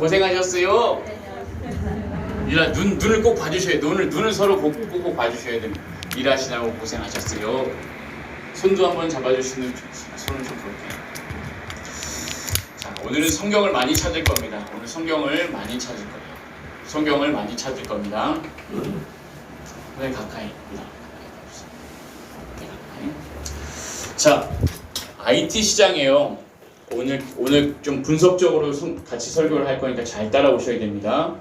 고생하셨어요. 눈을 꼭 봐주셔야 돼요. 눈을 서로 꼭 봐주셔야 됩니다. 일하시느라고 고생하셨어요. 손도 한번 잡아주시는, 손을 좀 볼게요. 자, 오늘은 성경을 많이 찾을 겁니다. 오늘 성경을 많이 찾을 거예요. 성경을 많이 찾을 겁니다. 왜 가까이? 자, IT 시장이에요. 오늘 좀 분석적으로 같이 설교를 할 거니까 잘 따라오셔야 됩니다.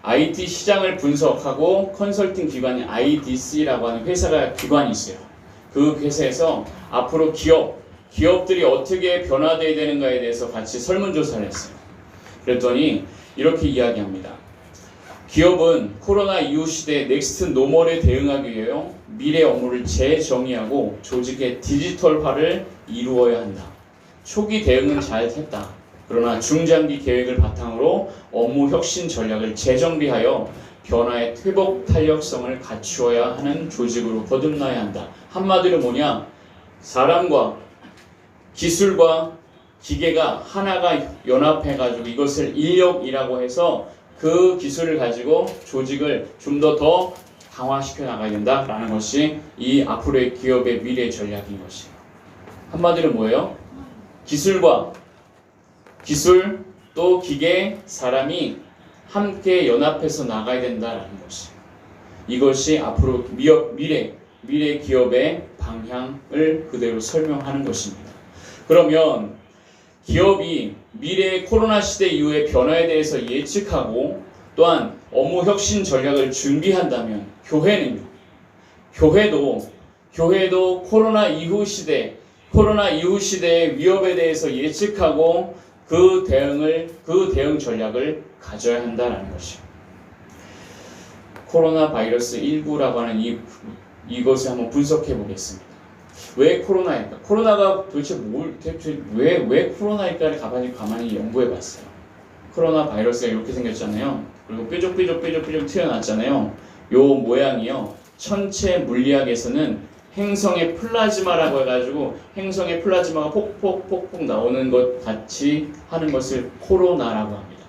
IT 시장을 분석하고 컨설팅 기관인 IDC라고 하는 기관이 있어요. 그 회사에서 앞으로 기업들이 어떻게 변화되어야 되는가에 대해서 같이 설문조사를 했어요. 그랬더니 이렇게 이야기합니다. 기업은 코로나 이후 시대의 넥스트 노멀에 대응하기 위해 미래 업무를 재정의하고 조직의 디지털화를 이루어야 한다. 초기 대응은 잘 했다. 그러나 중장기 계획을 바탕으로 업무 혁신 전략을 재정비하여 변화의 회복 탄력성을 갖추어야 하는 조직으로 거듭나야 한다. 한마디로 뭐냐? 사람과 기술과 기계가 하나가 연합해가지고 이것을 인력이라고 해서 그 기술을 가지고 조직을 좀 더 강화시켜 나가야 된다라는 것이 이 앞으로의 기업의 미래 전략인 것이에요. 한마디로 뭐예요? 기술 또 기계, 사람이 함께 연합해서 나가야 된다라는 것이에요. 이것이 앞으로 미래 기업의 방향을 그대로 설명하는 것입니다. 그러면 기업이 미래의 코로나 시대 이후의 변화에 대해서 예측하고 또한 업무 혁신 전략을 준비한다면 교회도 코로나 이후 시대의 위협에 대해서 예측하고 그 대응 전략을 가져야 한다는 것이요. 코로나 바이러스 19라고 하는 이것을 한번 분석해 보겠습니다. 왜 코로나일까? 코로나가 도대체 왜 코로나일까를 가만히 연구해 봤어요. 코로나 바이러스가 이렇게 생겼잖아요. 그리고 뾰족뾰족 튀어나왔잖아요. 요 모양이요. 천체 물리학에서는 행성의 플라즈마라고 해가지고 행성의 플라즈마가 폭폭 나오는 것 같이 하는 것을 코로나라고 합니다.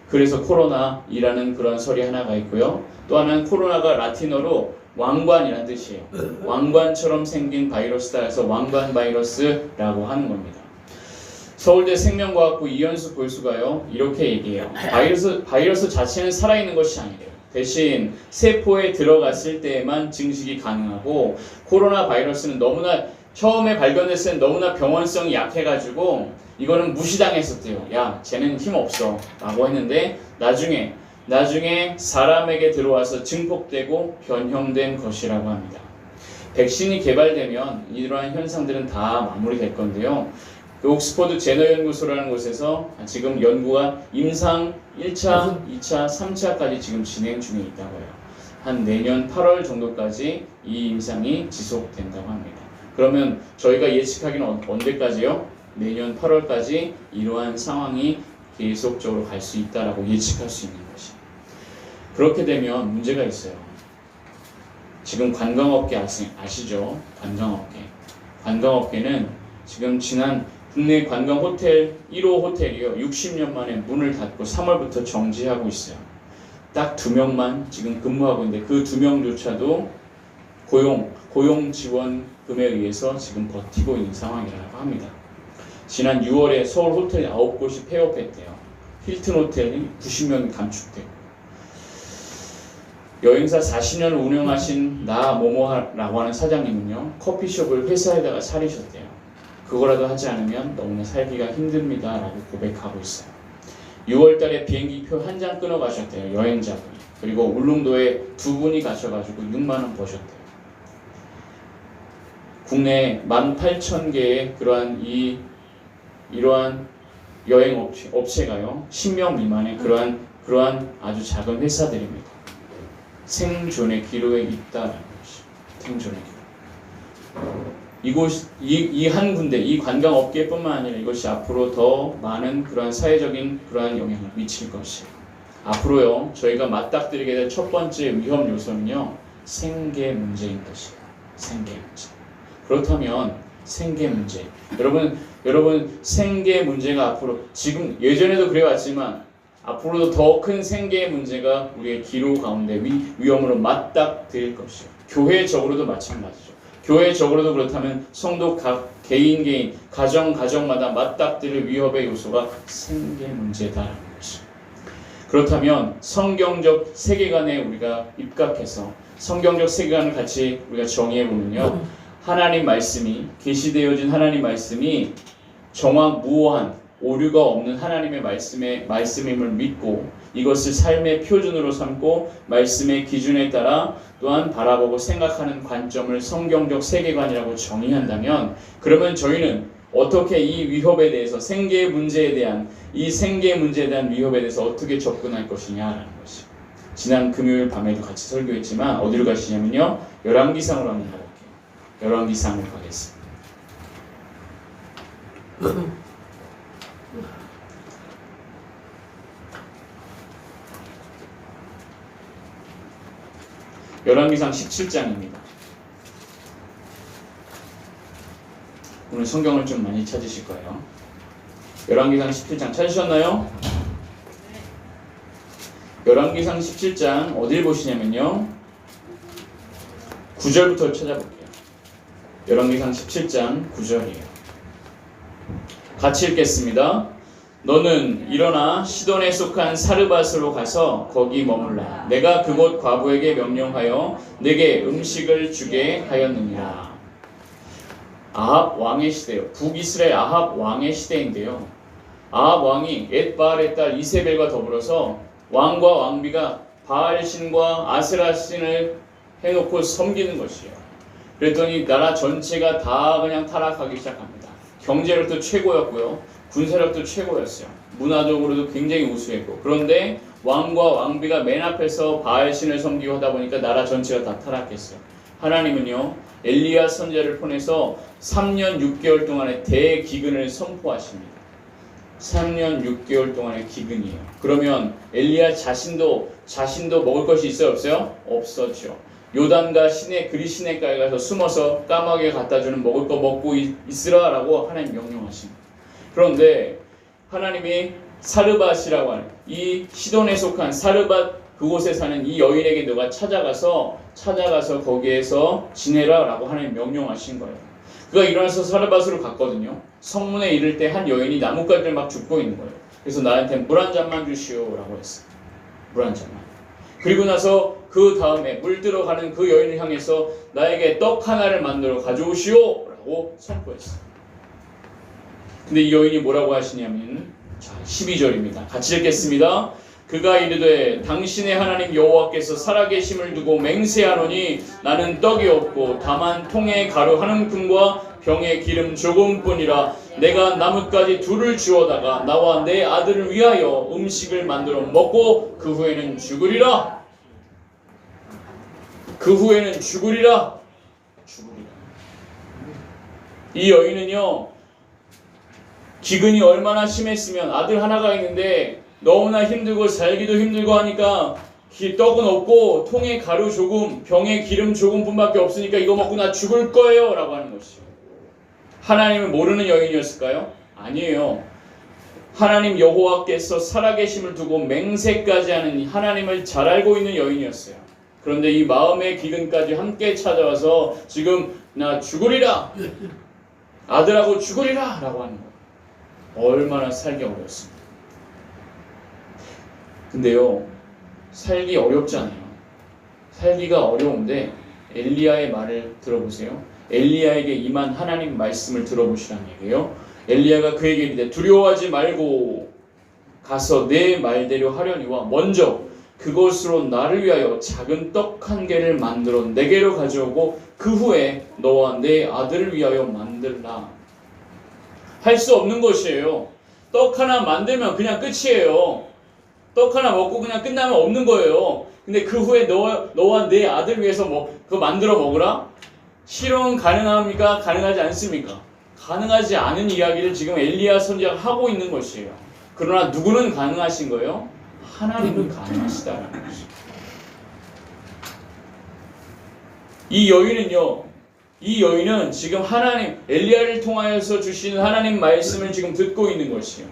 그래서 코로나이라는 그런 설이 하나가 있고요. 또 하나는 코로나가 라틴어로 왕관이라는 뜻이에요. 왕관처럼 생긴 바이러스다 해서 왕관 바이러스라고 하는 겁니다. 서울대 생명과학부 이현수 교수가요 이렇게 얘기해요. 바이러스 자체는 살아있는 것이 아니래요. 대신 세포에 들어갔을 때에만 증식이 가능하고 코로나 바이러스는 너무나 처음에 발견됐을 때 너무나 병원성이 약해가지고 이거는 무시당했었대요. 야, 쟤는 힘없어 라고 했는데 나중에 사람에게 들어와서 증폭되고 변형된 것이라고 합니다. 백신이 개발되면 이러한 현상들은 다 마무리될 건데요. 그 옥스퍼드 제너 연구소라는 곳에서 지금 연구가 임상 1차, 2차, 3차까지 지금 진행 중에 있다고 해요. 한 내년 8월 정도까지 이 임상이 지속된다고 합니다. 그러면 저희가 예측하기는 언제까지요? 내년 8월까지 이러한 상황이 계속적으로 갈 수 있다라고 예측할 수 있는 것이에요. 그렇게 되면 문제가 있어요. 지금 관광업계 아시죠? 관광업계는 지금 지난 국내 관광 호텔 1호 호텔이요 60년 만에 문을 닫고 3월부터 정지하고 있어요. 딱 2명만 지금 근무하고 있는데 그 2명조차도 고용 지원금에 의해서 지금 버티고 있는 상황이라고 합니다. 지난 6월에 서울 호텔 9곳이 폐업했대요. 힐튼 호텔이 90명 감축되고 여행사 40년을 운영하신 나모모라고 하는 사장님은요 커피숍을 회사에다가 차리셨대요. 그거라도 하지 않으면 너무나 살기가 힘듭니다 라고 고백하고 있어요. 6월달에 비행기표 한 장 끊어 가셨대요. 여행자분이. 그리고 울릉도에 2분이 가셔가지고 6만원 버셨대요. 국내 18,000개의 이러한 여행 업체가요 10명 미만의 그러한 아주 작은 회사들입니다. 생존의 기로에 있다라는 것이 생존의 기로. 이 한 군데, 이 관광업계뿐만 아니라 이것이 앞으로 더 많은 그러한 사회적인 그러한 영향을 미칠 것이에요. 앞으로요, 저희가 맞닥뜨리게 될 첫 번째 위험 요소는요, 생계 문제인 것이에요. 생계 문제. 그렇다면 생계 문제. 여러분 생계 문제가 앞으로 지금 예전에도 그래왔지만 앞으로도 더 큰 생계의 문제가 우리의 기로 가운데 위험으로 맞닥뜨릴 것이요. 교회적으로도 마찬가지죠. 교회적으로도 그렇다면 성도 각 개인 가정마다 맞닥뜨릴 위협의 요소가 생계 문제다라는 것이죠. 그렇다면 성경적 세계관에 우리가 입각해서 성경적 세계관을 같이 우리가 정의해 보면요, 하나님 말씀이 계시되어진 하나님 말씀이 정확무오한 오류가 없는 하나님의 말씀임을 믿고 이것을 삶의 표준으로 삼고 말씀의 기준에 따라 또한 바라보고 생각하는 관점을 성경적 세계관이라고 정의한다면, 그러면 저희는 어떻게 이 위협에 대해서 생계의 문제에 대한 위협에 대해서 어떻게 접근할 것이냐라는 것이, 지난 금요일 밤에도 같이 설교했지만 어디로 가시냐면요, 열왕기상으로 한번 가볼게요. 열왕기상으로 가겠습니다. 열왕기상 17장입니다. 오늘 성경을 좀 많이 찾으실 거예요. 열왕기상 17장 찾으셨나요? 열왕기상 17장 어딜 보시냐면요, 9절부터 찾아볼게요. 열왕기상 17장 9절이에요. 같이 읽겠습니다. 너는 일어나 시돈에 속한 사르밧으로 가서 거기 머물라. 내가 그곳 과부에게 명령하여 내게 음식을 주게 하였느니라. 아합 왕의 시대요. 북이스라엘 아합 왕의 시대인데요. 아합 왕이 엣바알의 딸 이세벨과 더불어서 왕과 왕비가 바알신과 아세라신을 해놓고 섬기는 것이에요. 그랬더니 나라 전체가 다 그냥 타락하기 시작합니다. 경제력도 최고였고요, 군사력도 최고였어요. 문화적으로도 굉장히 우수했고, 그런데 왕과 왕비가 맨 앞에서 바알신을 섬기고 하다 보니까 나라 전체가 다 타락했어요. 하나님은요, 엘리야 선지자를 보내서 3년 6개월 동안의 대기근을 선포하십니다. 3년 6개월 동안의 기근이에요. 그러면 엘리야 자신도 먹을 것이 있어요, 없어요? 없었죠. 요단과 그리시내가에 가서 숨어서 까마귀에 갖다주는 먹을 거 먹고 있으라라고 하나님 명령하십니다. 그런데 하나님이 사르밧이라고 하는 이 시돈에 속한 사르밧 그곳에 사는 이 여인에게 누가 찾아가서 거기에서 지내라라고 하나님 명령하신 거예요. 그가 일어나서 사르밧으로 갔거든요. 성문에 이를 때 한 여인이 나뭇가지를 막 줍고 있는 거예요. 그래서 나한테 물 한 잔만 주시오라고 했어요. 물 한 잔만. 그리고 나서 그 다음에 물 들어가는 그 여인을 향해서 나에게 떡 하나를 만들어 가져오시오라고 선포했어요. 근데 이 여인이 뭐라고 하시냐면, 자, 12절입니다. 같이 읽겠습니다. 그가 이르되 당신의 하나님 여호와께서 살아계심을 두고 맹세하노니 나는 떡이 없고 다만 통에 가루 한 움큼과 병에 기름 조금뿐이라. 내가 나뭇가지 둘을 주워다가 나와 내 아들을 위하여 음식을 만들어 먹고 그 후에는 죽으리라. 이 여인은요, 기근이 얼마나 심했으면 아들 하나가 있는데 너무나 힘들고 살기도 힘들고 하니까 떡은 없고 통에 가루 조금, 병에 기름 조금뿐밖에 없으니까 이거 먹고 나 죽을 거예요 라고 하는 것이요. 하나님을 모르는 여인이었을까요? 아니에요. 하나님 여호와께서 살아계심을 두고 맹세까지 하는 하나님을 잘 알고 있는 여인이었어요. 그런데 이 마음의 기근까지 함께 찾아와서 지금 나 죽으리라, 아들하고 죽으리라 라고 하는 거예요. 얼마나 살기 어려웠습니다. 근데요, 살기 어렵잖아요. 살기가 어려운데 엘리야의 말을 들어보세요. 엘리야에게 임한 하나님 말씀을 들어보시라는 얘기예요. 엘리야가 그에게 이르되 두려워하지 말고 가서 내 말대로 하려니와 먼저 그것으로 나를 위하여 작은 떡 한 개를 만들어 내게로 가져오고 그 후에 너와 내 아들을 위하여 만들라. 할 수 없는 것이에요. 떡 하나 만들면 그냥 끝이에요. 떡 하나 먹고 그냥 끝나면 없는 거예요. 근데 그 후에 너와 내 아들 위해서 그거 만들어 먹으라? 실현 가능합니까? 가능하지 않습니까? 가능하지 않은 이야기를 지금 엘리야 선지자가 하고 있는 것이에요. 그러나 누구는 가능하신 거예요? 하나님은 가능하시다라는 것이죠. 이 여인은 지금 하나님, 엘리야를 통하여서 주시는 하나님 말씀을 지금 듣고 있는 것이에요.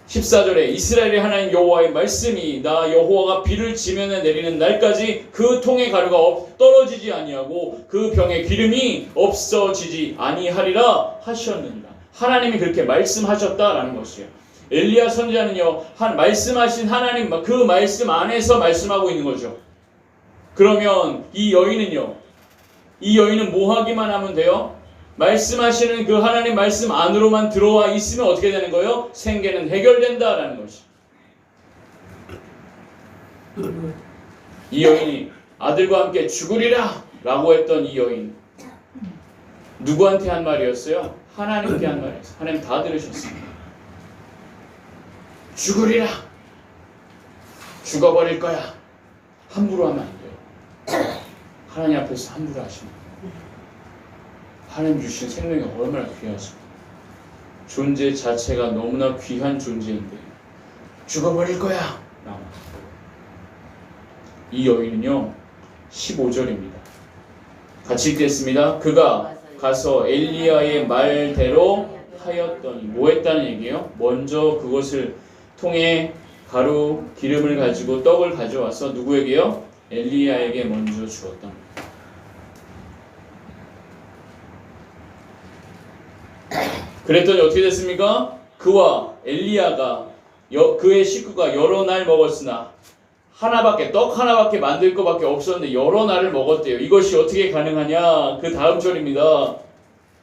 14절에 이스라엘의 하나님 여호와의 말씀이 나 여호와가 비를 지면에 내리는 날까지 그 통의 가루가 떨어지지 아니하고 그 병의 기름이 없어지지 아니하리라 하셨느니라. 하나님이 그렇게 말씀하셨다라는 것이에요. 엘리야 선지자는요, 말씀하신 하나님 그 말씀 안에서 말씀하고 있는 거죠. 그러면 이 여인은 뭐 하기만 하면 돼요? 말씀하시는 그 하나님 말씀 안으로만 들어와 있으면 어떻게 되는 거예요? 생계는 해결된다라는 것이. 이 여인이 아들과 함께 죽으리라 라고 했던 이 여인, 누구한테 한 말이었어요? 하나님께 한 말이었어요. 하나님 다 들으셨습니다. 죽으리라, 죽어버릴 거야. 함부로 하면 안 돼요. 하나님 앞에서 함부로 하시면 하나님 주신 생명이 얼마나 귀하십니까? 존재 자체가 너무나 귀한 존재인데 죽어버릴 거야 라고. 이 여인은요 15절입니다. 같이 읽겠습니다. 그가 가서 엘리야의 말대로 하였더니 뭐 했다는 얘기예요? 먼저 그것을 통에 가루 기름을 가지고 떡을 가져와서 누구에게요? 엘리야에게 먼저 주었다. 그랬더니 어떻게 됐습니까? 그와 엘리야가 그의 식구가 여러 날 먹었으나 떡 하나밖에 만들 것밖에 없었는데 여러 날을 먹었대요. 이것이 어떻게 가능하냐? 그 다음 절입니다.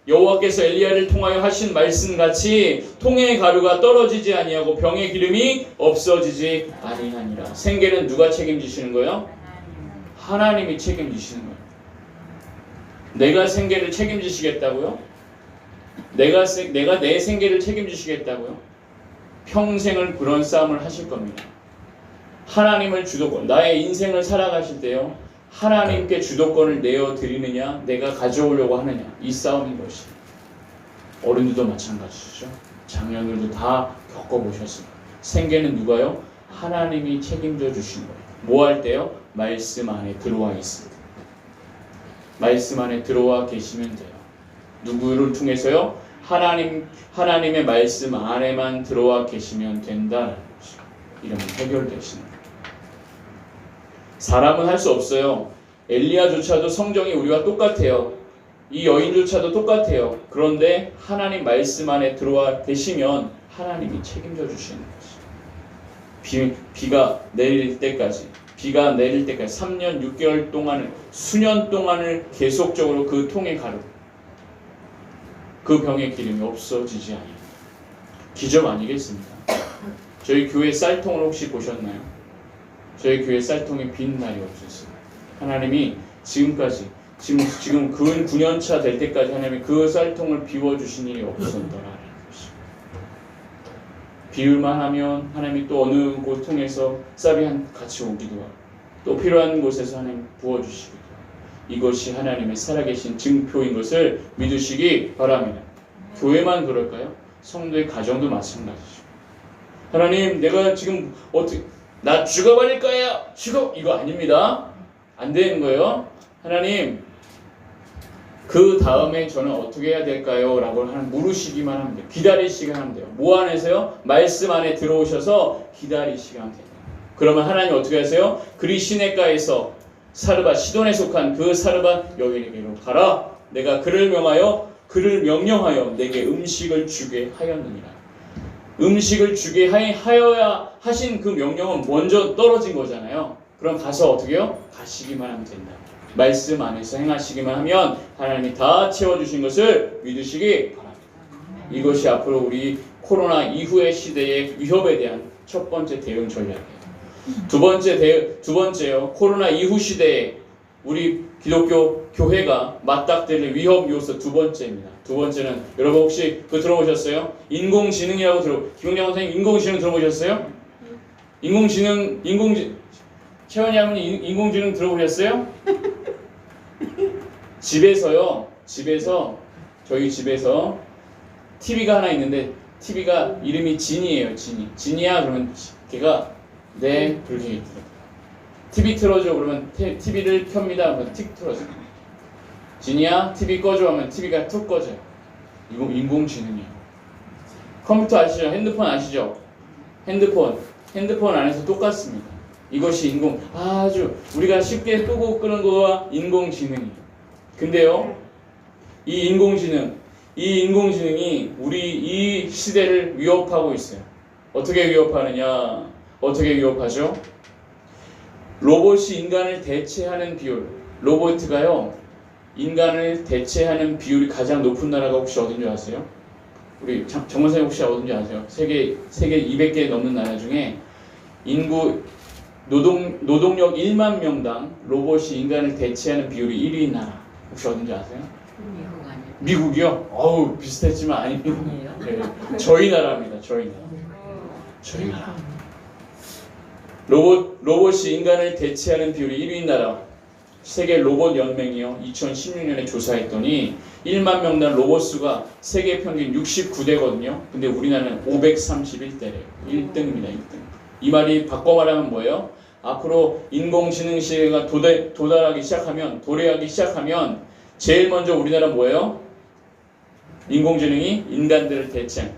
여호와께서 엘리야를 통하여 하신 말씀같이 통의 가루가 떨어지지 아니하고 병의 기름이 없어지지 아니하니라. 생계는 누가 책임지시는 거예요? 하나님이 책임지시는 거예요. 내가 생계를 책임지시겠다고요? 내가 내 생계를 책임지시겠다고요? 평생을 그런 싸움을 하실 겁니다. 하나님을 주도권, 나의 인생을 살아가실 때요, 하나님께 주도권을 내어드리느냐, 내가 가져오려고 하느냐, 이 싸움인 것이. 어른들도 마찬가지죠. 장년들도 다 겪어보셨습니다. 생계는 누가요? 하나님이 책임져 주시는 거예요. 뭐 할 때요? 말씀 안에 들어와 있을 때. 말씀 안에 들어와 계시면 돼요. 누구를 통해서요? 하나님의 말씀 안에만 들어와 계시면 된다는 것이죠. 이러면 해결되시는 거예요. 사람은 할 수 없어요. 엘리야조차도 성정이 우리와 똑같아요. 이 여인조차도 똑같아요. 그런데 하나님 말씀 안에 들어와 계시면 하나님이 책임져 주시는 것이죠. 비가 내릴 때까지 3년 6개월 동안을, 수년 동안을 계속적으로 그 통에 가루, 그 병의 기름이 없어지지 않아요. 기적 아니겠습니까? 저희 교회 쌀통을 혹시 보셨나요? 저희 교회 쌀통에 빈 날이 없었어요. 하나님이 지금까지, 지금 근 9년차 될 때까지 하나님이 그 쌀통을 비워주신 일이 없었더라라는 것이. 비울만 하면 하나님이 또 어느 곳 통해서 쌀이 같이 오기도 하고, 또 필요한 곳에서 하나님 부어주시기도 하고, 이것이 하나님의 살아계신 증표인 것을 믿으시기 바랍니다. 교회만 그럴까요? 성도의 가정도 마찬가지죠. 하나님, 내가 지금 나 죽어버릴 거예요. 이거 아닙니다. 안 되는 거예요. 하나님, 그 다음에 저는 어떻게 해야 될까요? 라고 물으시기만 하면 돼요. 기다리시기만 하면 돼요. 뭐 안에서요? 말씀 안에 들어오셔서 기다리시기만 하면 돼요. 그러면 하나님 어떻게 하세요? 그리 시내가에서 시돈에 속한 그 사르밧 여인에게로 가라. 내가 그를 명령하여 내게 음식을 주게 하였느니라. 음식을 주게 하여야 하신 그 명령은 먼저 떨어진 거잖아요. 그럼 가서 어떻게 해요? 가시기만 하면 된다. 말씀 안에서 행하시기만 하면 하나님이 다 채워주신 것을 믿으시기 바랍니다. 이것이 앞으로 우리 코로나 이후의 시대의 위협에 대한 첫 번째 대응 전략이에요. 두 번째요. 코로나 이후 시대에 우리 기독교 교회가 맞닥뜨릴 위협 요소 두 번째입니다. 두 번째는 여러분 혹시 들어보셨어요? 인공지능이라고 김영장 선생님 인공지능 들어보셨어요? 채원이 할머니 인공지능 들어보셨어요? 저희 집에서 TV가 하나 있는데 TV가 이름이 진이에요. 진이야 그러면 걔가 네 그렇게 있더라고요. TV 틀어줘 그러면 TV를 켭니다. 그러면 틱 틀어줘요. 진이야 TV 꺼줘 하면 TV가 툭 꺼져요. 이거 인공지능이에요. 컴퓨터 아시죠? 핸드폰 아시죠? 핸드폰 안에서 똑같습니다. 이것이 아주 우리가 쉽게 끄고 끄는 거와 인공지능이에요. 근데요, 이 인공지능이 우리 이 시대를 위협하고 있어요. 어떻게 위협하느냐? 어떻게 위협하죠? 로봇이 인간을 대체하는 비율, 로봇가요, 인간을 대체하는 비율이 가장 높은 나라가 혹시 어딘지 아세요? 우리 정원사님 혹시 어딘지 아세요? 세계 200개 넘는 나라 중에 노동력 1만 명당 로봇이 인간을 대체하는 비율이 1위인 나라 혹시 어딘지 아세요? 미국 아니에요? 미국이요? 어우, 비슷했지만 아니에요. 네, 저희 나라입니다. 저희 나라. 로봇이 인간을 대체하는 비율이 1위인 나라. 세계 로봇 연맹이요. 2016년에 조사했더니 1만 명당 로봇 수가 세계 평균 69대거든요. 근데 우리나라는 531대래요. 1등입니다. 1등. 이 말이 바꿔 말하면 뭐예요? 앞으로 인공지능 시대가 도래하기 시작하면 제일 먼저 우리나라 뭐예요? 인공지능이 인간들을 대체한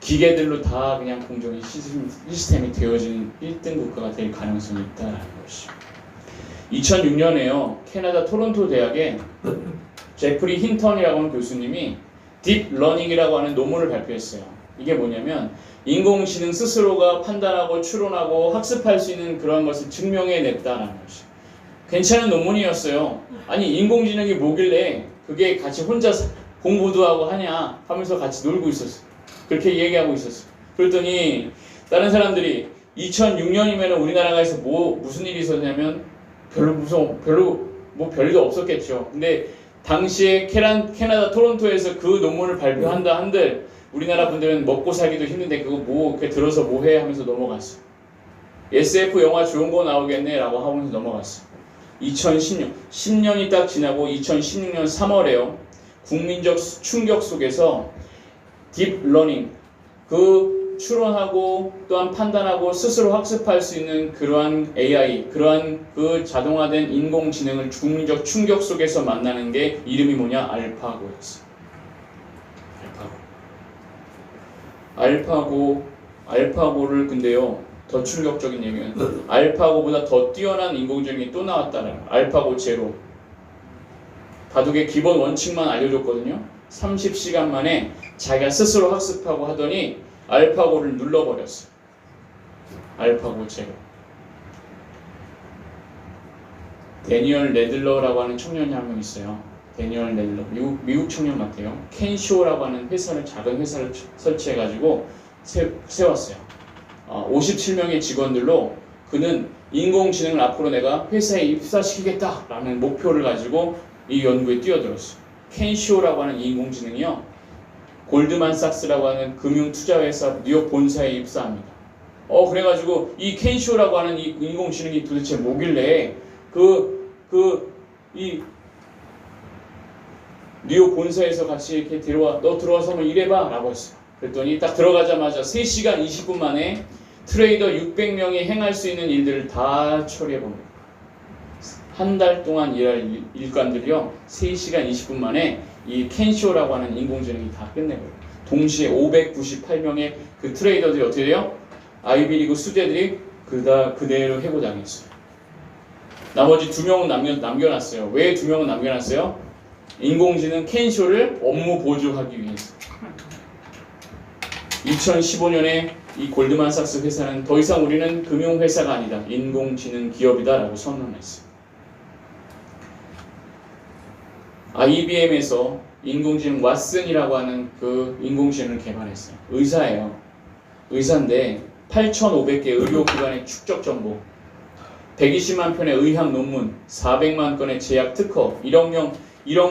기계들로 다 그냥 공정의 시스템이 되어지는 1등 국가가 될 가능성이 있다는 것이죠. 2006년에요. 캐나다 토론토 대학의 제프리 힌턴이라고 하는 교수님이 딥러닝이라고 하는 논문을 발표했어요. 이게 뭐냐면 인공지능 스스로가 판단하고 추론하고 학습할 수 있는 그런 것을 증명해냈다는 것이 괜찮은 논문이었어요. 아니 인공지능이 뭐길래 그게 같이 혼자 공부도 하고 하냐 하면서 같이 놀고 있었어요. 그렇게 얘기하고 있었어요. 그랬더니 다른 사람들이 2006년이면 우리나라가 해서 무슨 일이 있었냐면 별도 없었겠죠. 근데 당시에 캐나다 토론토에서 그 논문을 발표한다 한들 우리나라 분들은 먹고 살기도 힘든데 그거 그렇게 들어서 뭐해 하면서 넘어갔어요. SF 영화 좋은 거 나오겠네 라고 하면서 넘어갔어요. 2010년 10년이 딱 지나고 2016년 3월에요. 국민적 충격 속에서 딥러닝 그 추론하고 또한 판단하고 스스로 학습할 수 있는 그러한 AI 그러한 그 자동화된 인공지능을 국민적 충격 속에서 만나는 게 이름이 뭐냐? 알파고였어요. 알파고를 근데요 더 충격적인 얘기는 알파고보다 더 뛰어난 인공지능이 또 나왔다는 거예요. 알파고 제로. 바둑의 기본 원칙만 알려줬거든요. 30시간 만에 자기가 스스로 학습하고 하더니 알파고를 눌러버렸어요. 알파고 제로. 데니얼 레들러라고 하는 청년이 한 명 있어요. 데니얼 레들러. 미국 청년 같아요. 켄쇼라고 하는 작은 회사를 설치해가지고 세웠어요. 57명의 직원들로 그는 인공지능을 앞으로 내가 회사에 입사시키겠다라는 목표를 가지고 이 연구에 뛰어들었어요. 켄쇼라고 하는 인공지능이요. 골드만삭스라고 하는 금융투자회사 뉴욕 본사에 입사합니다. 그래가지고 이 켄쇼라고 하는 이 인공지능이 도대체 뭐길래 이 뉴욕 본사에서 같이 이렇게 너 들어와서 한번 일해봐 라고 했어요. 그랬더니 딱 들어가자마자 3시간 20분 만에 트레이더 600명이 행할 수 있는 일들을 다 처리해봅니다. 한 달 동안 일할 일감들이요 3시간 20분 만에 이 켄쇼라고 하는 인공지능이 다 끝내버려요. 동시에 598명의 그 트레이더들이 어떻게 돼요? 아이비리그 수재들이 그대로 해고당했어요. 나머지 2명은 남겨놨어요. 왜 2명은 남겨놨어요? 인공지능 켄쇼를 업무 보조하기 위해서. 2015년에 이 골드만삭스 회사는 더 이상 우리는 금융회사가 아니다. 인공지능 기업이다 라고 선언했어요. IBM에서 인공지능 왓슨이라고 하는 그 인공지능을 개발했어요. 의사예요. 의사인데 8,500개 의료기관의 축적 정보 120만 편의 의학 논문 400만 건의 제약 특허 1억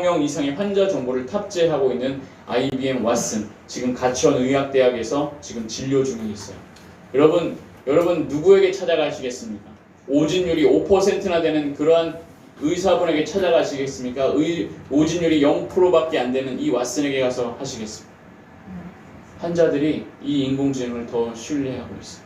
명 이상의 환자 정보를 탑재하고 있는 IBM 왓슨 지금 가천의학대학에서 지금 진료 중에 있어요. 여러분 누구에게 찾아가시겠습니까? 오진율이 5%나 되는 그러한 의사분에게 찾아가시겠습니까? 오진율이 0%밖에 안 되는 이 왓슨에게 가서 하시겠습니까? 환자들이 이 인공지능을 더 신뢰하고 있어요.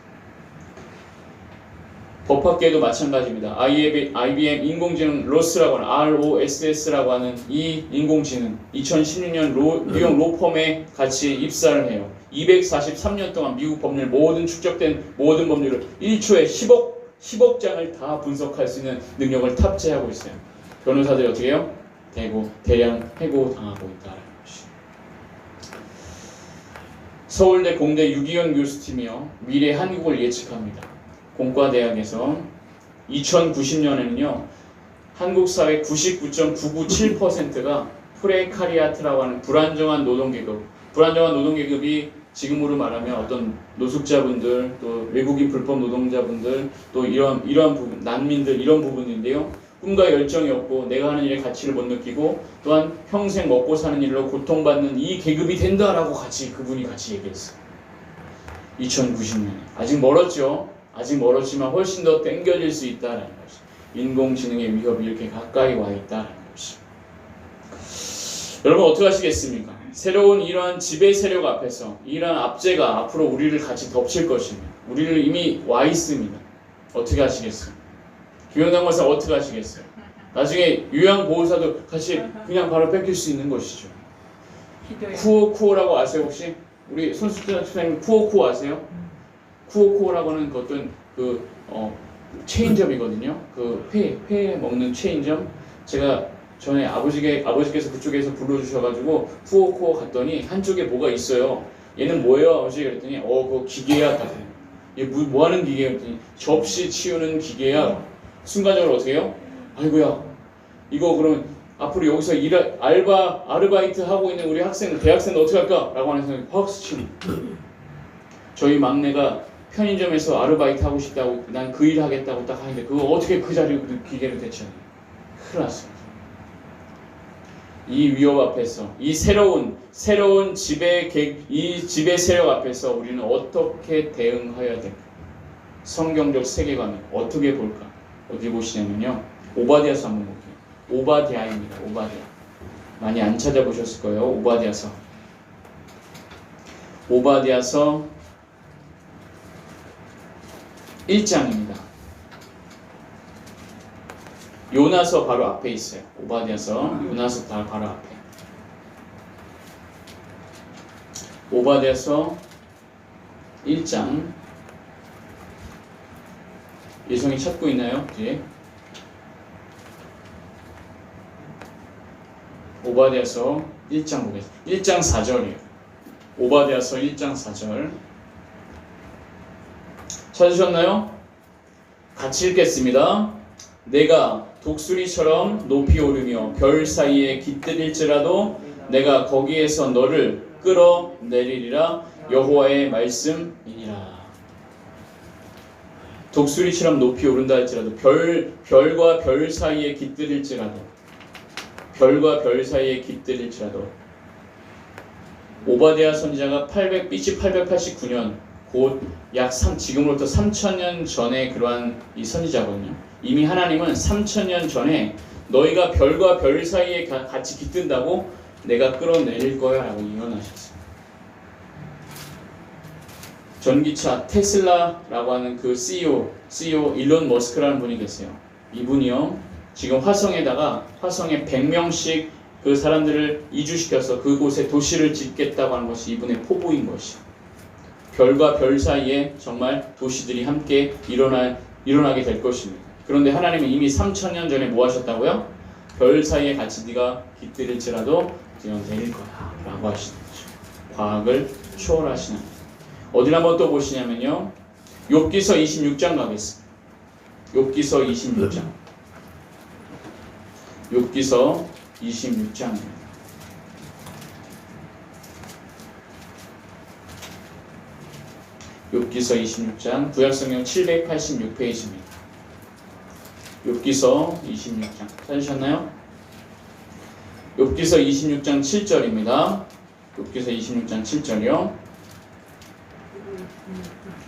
법학계도 마찬가지입니다. IBM 인공지능 로스라고 하는 ROSS라고 하는 이 인공지능 2016년 뉴욕 로펌에 같이 입사를 해요. 243년 동안 미국 법률 모든 축적된 모든 법률을 1초에 10억 장을 다 분석할 수 있는 능력을 탑재하고 있어요. 변호사들이 어떻게 해요? 대량 해고 당하고 있다는 것이. 서울대 공대 유기현 교수팀이요, 미래 한국을 예측합니다. 공과대학에서 2090년에는요 한국 사회 99.997%가 프레카리아트라고 하는 불안정한 노동계급이 지금으로 말하면 어떤 노숙자분들, 또 외국인 불법 노동자분들, 또 이런 부분, 난민들 이런 부분인데요. 꿈과 열정이 없고 내가 하는 일의 가치를 못 느끼고 또한 평생 먹고 사는 일로 고통받는 이 계급이 된다라고 그분이 같이 얘기했어요. 2090년에 아직 멀었죠. 아직 멀었지만 훨씬 더 땡겨질 수 있다라는 것이. 인공지능의 위협이 이렇게 가까이 와 있다라는 것이. 여러분 어떻게 하시겠습니까? 새로운 이러한 지배 세력 앞에서 이러한 압제가 앞으로 우리를 같이 덮칠 것입니다. 우리를 이미 와 있습니다. 어떻게 하시겠어요? 김영당 권사 어떻게 하시겠어요? 나중에 요양보호사도 같이 그냥 바로 뺏길 수 있는 것이죠. 쿠오쿠오라고 아세요 혹시? 우리 손수진 선생님 쿠오쿠오 아세요? 쿠오쿠오라고는 어떤 체인점이거든요. 회 먹는 체인점. 제가 전에 아버지께서 그쪽에서 불러주셔가지고 쿠오쿠오 갔더니 한쪽에 뭐가 있어요. 얘는 뭐예요? 아버지 그랬더니 그거 기계야. 얘 뭐 하는 기계야? 그랬더니 접시 치우는 기계야. 순간적으로 어떻게 해요? 아이고야 이거 그러면 앞으로 여기서 아르바이트 하고 있는 우리 대학생들 어떻게 할까? 라고 하는 생각이 확 스치는. 저희 막내가 편의점에서 아르바이트 하고 싶다고 난 그 일 하겠다고 딱 하는데 그거 어떻게 그 자리에 기계를 대체하냐. 큰일 났습니다. 이 위협 앞에서 이 새로운 지배 세력 앞에서 우리는 어떻게 대응해야 될까? 성경적 세계관을 어떻게 볼까? 어디 보시냐면요. 오바댜서 한번 볼게요. 오바댜입니다. 오바댜. 많이 안 찾아보셨을 거예요. 오바댜서. 오바댜서 1장입니다. 요나서 바로 앞에 있어요. 오바댜서 요나서 바로 앞에. 오바댜서 1장. 예성이 찾고 있나요? 뒤에. 오바댜서 1장 보겠습니다. 1장 4절이에요. 오바댜서 1장 4절. 찾으셨나요? 같이 읽겠습니다. 내가 독수리처럼 높이 오르며 별 사이에 깃들일지라도 내가 거기에서 너를 끌어내리리라. 여호와의 말씀이니라. 독수리처럼 높이 오른다 할지라도 별과 별 사이에 깃들일지라도 오바댜 선지자가 BC 889년 곧 지금으로부터 3000년 전에 그러한 이 선지자거든요. 이미 하나님은 3000년 전에 너희가 별과 별 사이에 같이 깃든다고 내가 끌어내릴 거야 라고 예언하셨어요. 전기차 테슬라라고 하는 그 CEO 일론 머스크라는 분이 계세요. 이분이요 지금 화성에 100명씩 그 사람들을 이주시켜서 그곳에 도시를 짓겠다고 하는 것이 이분의 포부인 것이요. 별과 별 사이에 정말 도시들이 함께 일어나게 될 것입니다. 그런데 하나님은 이미 3000년 전에 뭐 하셨다고요? 별 사이에 같이 네가 깃들일지라도 내릴 거야 라고 하시는 거죠. 과학을 초월하시는. 어딜 한번 또 보시냐면요. 욥기서 26장 가겠습니다. 욥기서 26장. 욥기서 26장입니다. 욥기서 26장 구약성경 786페이지입니다. 욥기서 26장 찾으셨나요? 욥기서 26장 7절입니다. 욥기서 26장 7절이요.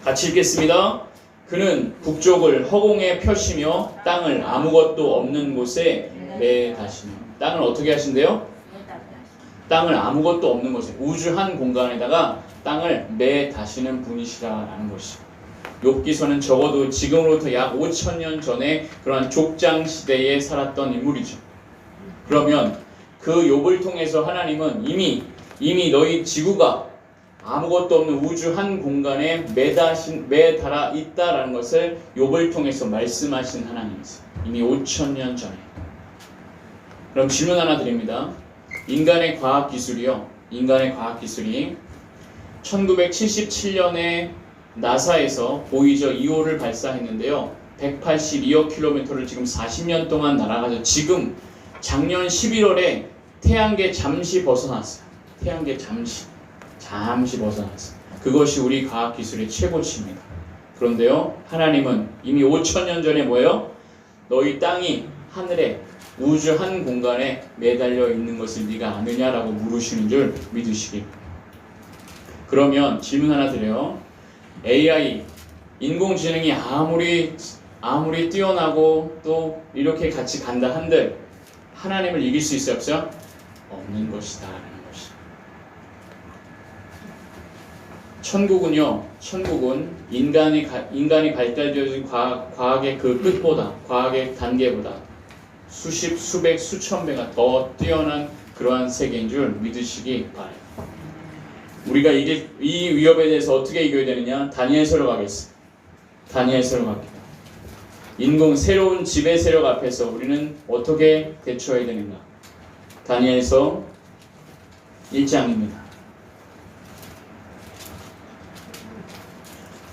같이 읽겠습니다. 그는 북쪽을 허공에 펴시며 땅을 아무것도 없는 곳에 매다시며. 땅을 어떻게 하신대요? 땅을 아무것도 없는 곳에 우주 한 공간에다가 땅을 매다시는 분이시라라는 것입니다. 욥기서는 적어도 지금으로부터 약 5000년 전에 그러한 족장 시대에 살았던 인물이죠. 그러면 그 욥을 통해서 하나님은 이미 너희 지구가 아무것도 없는 우주 한 공간에 매달아 있다라는 것을 욥을 통해서 말씀하신 하나님이세요. 이미 5,000년 전에. 그럼 질문 하나 드립니다. 인간의 과학기술이 1977년에 나사에서 보이저 2호를 발사했는데요. 182억 킬로미터를 지금 40년 동안 날아가서 지금 작년 11월에 태양계 잠시 벗어났어요. 태양계 잠시 벗어났어요. 그것이 우리 과학기술의 최고치입니다. 그런데요, 하나님은 이미 5,000년 전에 뭐예요? 너희 땅이 하늘에 우주 한 공간에 매달려 있는 것을 네가 아느냐라고 물으시는 줄 믿으시기. 그러면 질문 하나 드려요. AI, 인공지능이 아무리 뛰어나고 또 이렇게 같이 간다 한들 하나님을 이길 수 있어요, 없어요? 없는 것이다 라는 것이. 천국은 인간이 발달되어진 과학의 그 끝보다, 과학의 단계보다 수십, 수백, 수천 배가 더 뛰어난 그러한 세계인 줄 믿으시기 바라요. 우리가 이 위협에 대해서 어떻게 이겨야 되느냐? 다니엘서로 가겠습니다. 다니엘서로 갑니다. 새로운 지배 세력 앞에서 우리는 어떻게 대처해야 되는가? 다니엘서 1장입니다.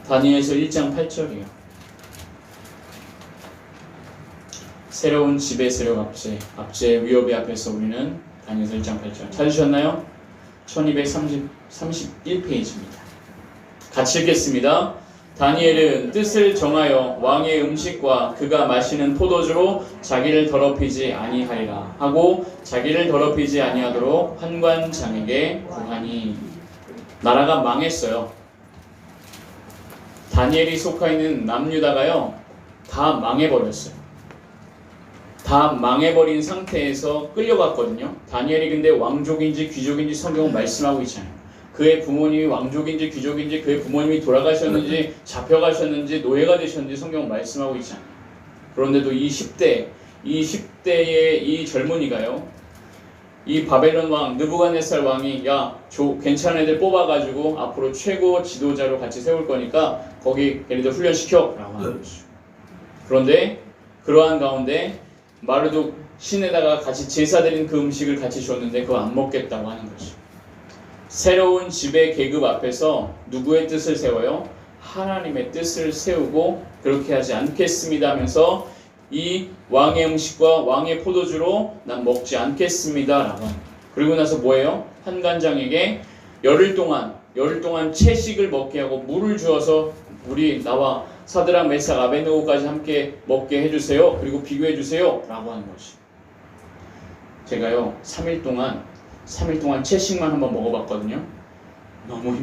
다니엘서 1장 8절이요. 새로운 지배 세력 압제 위협의 앞에서 우리는 다니엘서 1장 8절 찾으셨나요? 1231페이지입니다. 같이 읽겠습니다. 다니엘은 뜻을 정하여 왕의 음식과 그가 마시는 포도주로 자기를 더럽히지 아니하리라 하고 자기를 더럽히지 아니하도록 환관장에게 구하니. 나라가 망했어요. 다니엘이 속하 있는 남유다가요 다 망해버렸어요. 다 망해버린 상태에서 끌려갔거든요. 다니엘이 근데 왕족인지 귀족인지 성경은 말씀하고 있잖아요. 그의 부모님이 왕족인지 귀족인지 그의 부모님이 돌아가셨는지 잡혀가셨는지 노예가 되셨는지 성경은 말씀하고 있잖아요. 그런데도 이 10대의 이 젊은이가요, 이 바벨론 왕 느부갓네살 왕이 괜찮은 애들 뽑아가지고 앞으로 최고 지도자로 같이 세울 거니까 거기 걔네들 훈련시켜 라고 하는 거죠. 그런데 그러한 가운데 마르독 신에다가 같이 제사 드린 그 음식을 같이 줬는데 그거 안 먹겠다고 하는 거죠. 새로운 지배 계급 앞에서 누구의 뜻을 세워요? 하나님의 뜻을 세우고 그렇게 하지 않겠습니다 하면서 이 왕의 음식과 왕의 포도주로 난 먹지 않겠습니다 라고 합니다. 그리고 나서 뭐예요? 환관장에게 열흘 동안 채식을 먹게 하고 물을 주어서 나와 사드락 메삭 아벳느고까지 함께 먹게 해주세요. 그리고 비교해 주세요 라고 하는 것이. 제가요 3일 동안 채식만 한번 먹어봤거든요. 너무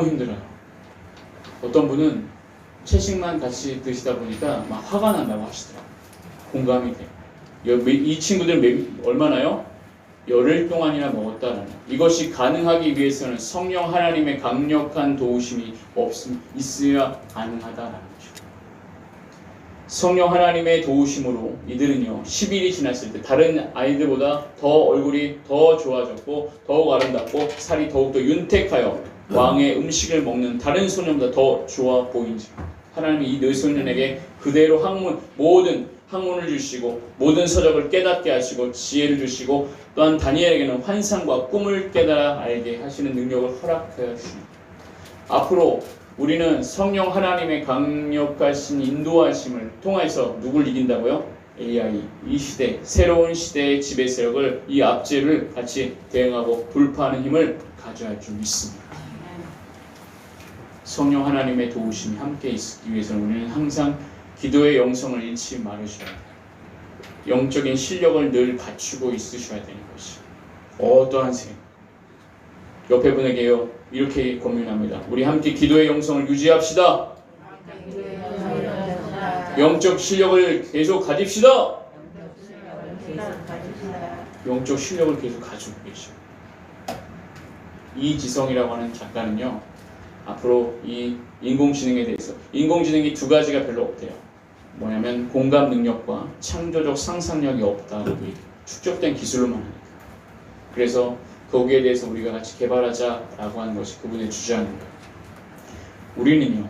힘들어요. 어떤 분은 채식만 같이 드시다 보니까 막 화가 난다고 하시더라고요. 공감이 돼요. 이 친구들은 얼마나요? 열흘 동안이나 먹었다라는. 이것이 가능하기 위해서는 성령 하나님의 강력한 도우심이 있어야 가능하다라는 거죠. 성령 하나님의 도우심으로 이들은요 10일이 지났을 때 다른 아이들보다 더 얼굴이 더 좋아졌고 더욱 아름답고 살이 더욱더 윤택하여 왕의 음식을 먹는 다른 소년보다 더 좋아 보인지 하나님이 이 네 소년에게 그대로 모든 학문을 주시고 모든 서적을 깨닫게 하시고 지혜를 주시고 또한 다니엘에게는 환상과 꿈을 깨달아 알게 하시는 능력을 허락하여 주십니다. 앞으로 우리는 성령 하나님의 강력하신 인도하심을 통해서 누굴 이긴다고요? AI, 이 시대, 새로운 시대의 지배 세력을, 이 압제를 같이 대응하고 돌파하는 힘을 가져야 할 줄 믿습니다. 성령 하나님의 도우심이 함께 있기 위해서는 우리는 항상 기도의 영성을 잃지 말으셔야 돼요. 영적인 실력을 늘 갖추고 있으셔야 되는 것이. 어떠한 생 옆에 분에게요 이렇게 권면합니다. 우리 함께 기도의 영성을 유지합시다. 영적 실력을 계속 가집시다. 영적 실력을 계속 가지고 계시오. 이지성이라고 하는 작가는요 앞으로 이 인공지능에 대해서 인공지능이 두 가지가 별로 없대요. 뭐냐면 공감 능력과 창조적 상상력이 없다고 축적된 기술로만 하니까. 그래서 거기에 대해서 우리가 같이 개발하자라고 하는 것이 그분의 주장입니다. 우리는